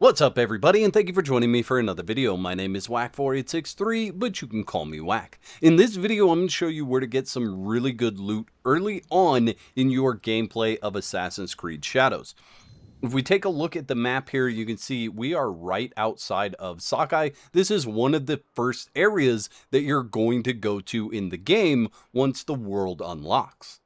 What's up everybody, and thank you for joining me for another video. My name is Whack4863, but you can call me Whack. In this video, I'm going to show you where to get some really good loot early on in your gameplay of Assassin's Creed Shadows. If we take a look at the map here, you can see we are right outside of Sakai. This is one of the first areas that you're going to go to in the game once the world unlocks.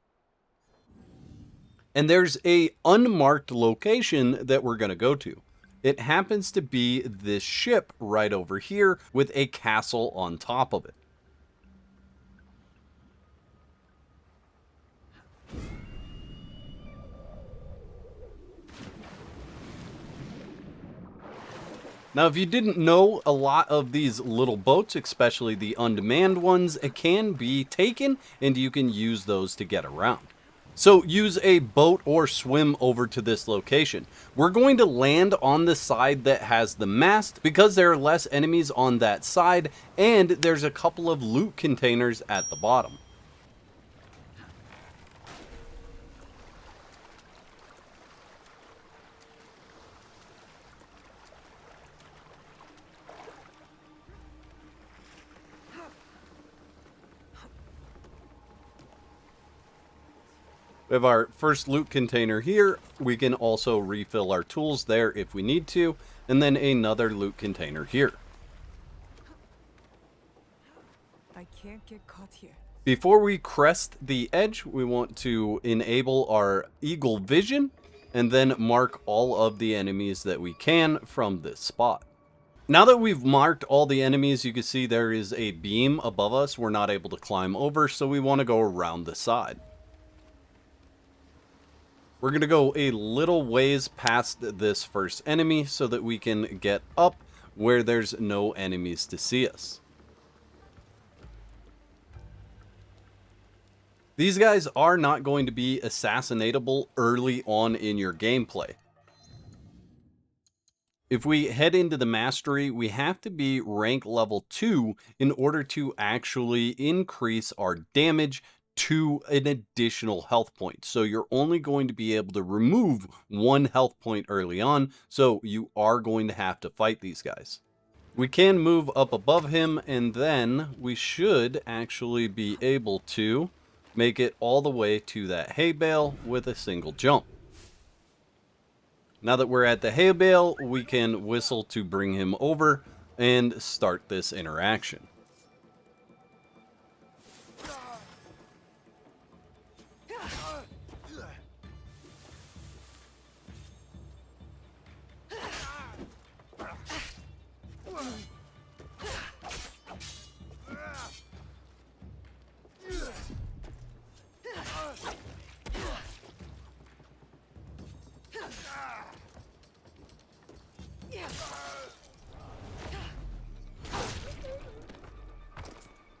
And there's a unmarked location that we're going to go to. It happens to be this ship right over here with a castle on top of it. Now, if you didn't know, a lot of these little boats, especially the unmanned ones, can be taken and you can use those to get around. So use a boat or swim over to this location. We're going to land on the side that has the mast because there are less enemies on that side, and there's a couple of loot containers at the bottom. We have our first loot container here. We can also refill our tools there if we need to, and then another loot container here. I can't get caught here. Before we crest the edge, we want to enable our eagle vision and then mark all of the enemies that we can from this spot. Now that we've marked all the enemies, you can see there is a beam above us we're not able to climb over, so we want to go around the side. We're going to go a little ways past this first enemy so that we can get up where there's no enemies to see us. These guys are not going to be assassinatable early on in your gameplay. If we head into the mastery, we have to be rank level 2 in order to actually increase our damage to an additional health point. So you're only going to be able to remove 1 health point early on, so you are going to have to fight these guys. We can move up above him, and then we should actually be able to make it all the way to that hay bale with a single jump. Now that we're at the hay bale, we can whistle to bring him over and start this interaction.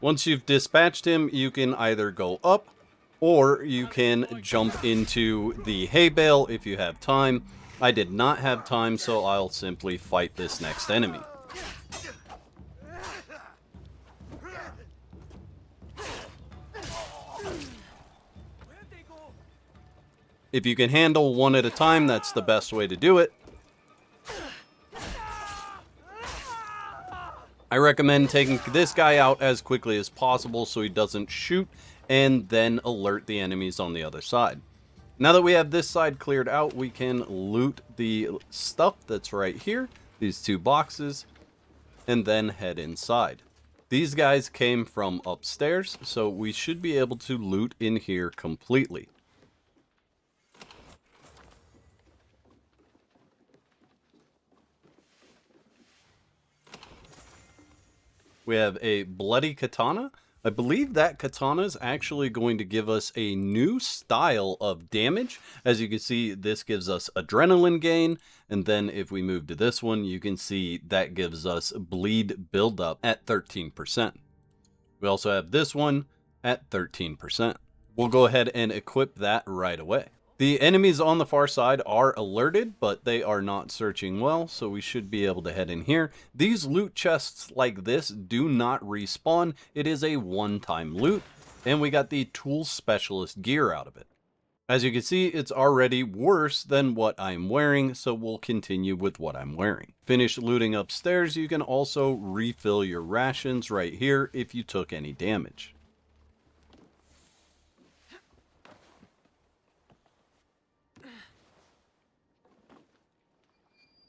Once you've dispatched him, you can either go up or you can jump into the hay bale if you have time. I did not have time, so I'll simply fight this next enemy. If you can handle one at a time, that's the best way to do it. I recommend taking this guy out as quickly as possible so he doesn't shoot and then alert the enemies on the other side. Now that we have this side cleared out, we can loot the stuff that's right here, these 2 boxes, and then head inside. These guys came from upstairs, so we should be able to loot in here completely. We have a bloody katana. I believe that katana is actually going to give us a new style of damage. As you can see, this gives us adrenaline gain. And then if we move to this one, you can see that gives us bleed buildup at 13%. We also have this one at 13%. We'll go ahead and equip that right away. The enemies on the far side are alerted, but they are not searching well, so we should be able to head in here. These loot chests like this do not respawn. It is a one-time loot, and we got the tool specialist gear out of it. As you can see, it's already worse than what I'm wearing, so we'll continue with what I'm wearing. Finish looting upstairs. You can also refill your rations right here if you took any damage.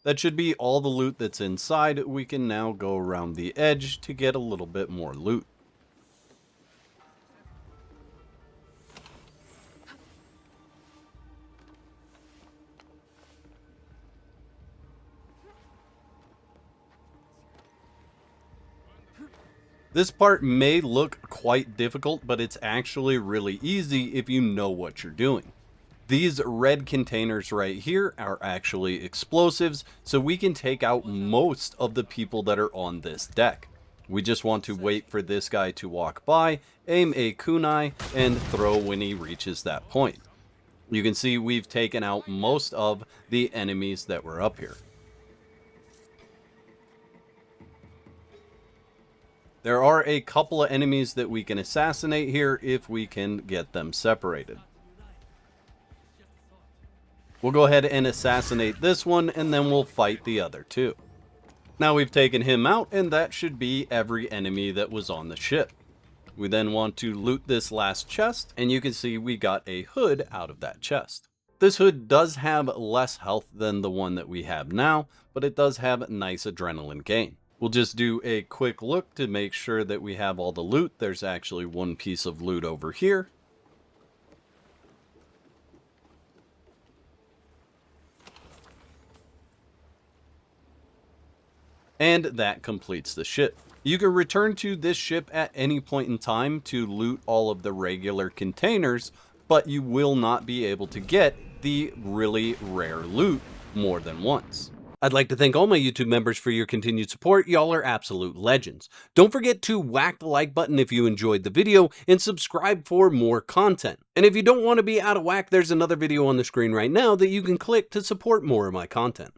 That should be all the loot that's inside. We can now go around the edge to get a little bit more loot. This part may look quite difficult, but it's actually really easy if you know what you're doing. These red containers right here are actually explosives, so we can take out most of the people that are on this deck. We just want to wait for this guy to walk by, aim a kunai, and throw when he reaches that point. You can see we've taken out most of the enemies that were up here. There are a couple of enemies that we can assassinate here if we can get them separated. We'll go ahead and assassinate this one, and then we'll fight the other two. Now we've taken him out, and that should be every enemy that was on the ship. We then want to loot this last chest, and you can see we got a hood out of that chest. This hood does have less health than the one that we have now, but it does have nice adrenaline gain. We'll just do a quick look to make sure that we have all the loot. There's actually one piece of loot over here. And that completes the ship. You can return to this ship at any point in time to loot all of the regular containers, but you will not be able to get the really rare loot more than once. I'd like to thank all my YouTube members for your continued support. Y'all are absolute legends. Don't forget to whack the like button if you enjoyed the video and subscribe for more content. And if you don't want to be out of whack, there's another video on the screen right now that you can click to support more of my content.